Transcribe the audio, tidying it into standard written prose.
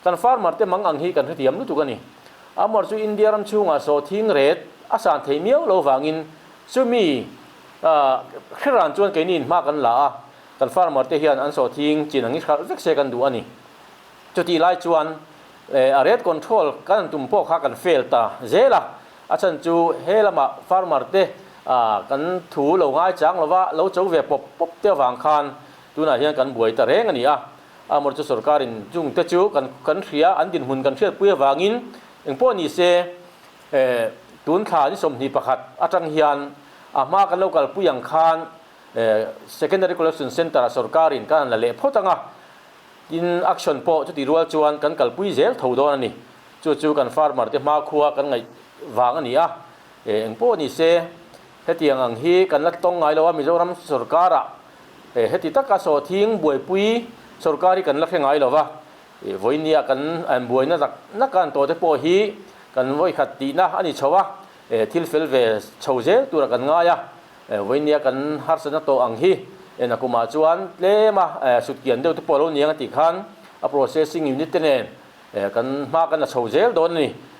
kan farmer te mang ang hi kan hetiam lu tu kan ni amor chu India ram chunga so thing ret asan theimiau lo wangin chumi khiran chuan kenin ma kan la kan farmer te hian an so thing chin angi khar vek se kan du ani chuti lai chuan red control kan tumpo kha kan fail ta zela achan chu helama farmer te kan thu lo ngai chang lova lo chau ve pop pop te wang khan tuna hian kan buai ta reng ani amor chu sarkarin chung te chu kan thria an din hun kan thriat puya wangin engpo ni se tun kha ni som ni pakhat atang hian ma kan local puyang khan secondary collection center sarkarin kan la le photanga in action po chu ti rual chuan kan kalpui zel thodon ani chu kan farmer te ma khuwa kan ngai wang ani engpo ni se hetiang ang hi kan la tong ngai lo Mizoram sarkara heti taka so thing buai pui sarkari kan la khengai lo wa voinia kan an buai na kan to te po hi kan voi khati na ani chowa thil fel ve choje tura kan nga ya voinia kan harsana to ang hi na kuma chuan le ma sutkian deu te polo niang ti khan a processing unit te nen kan ma kan choje don ni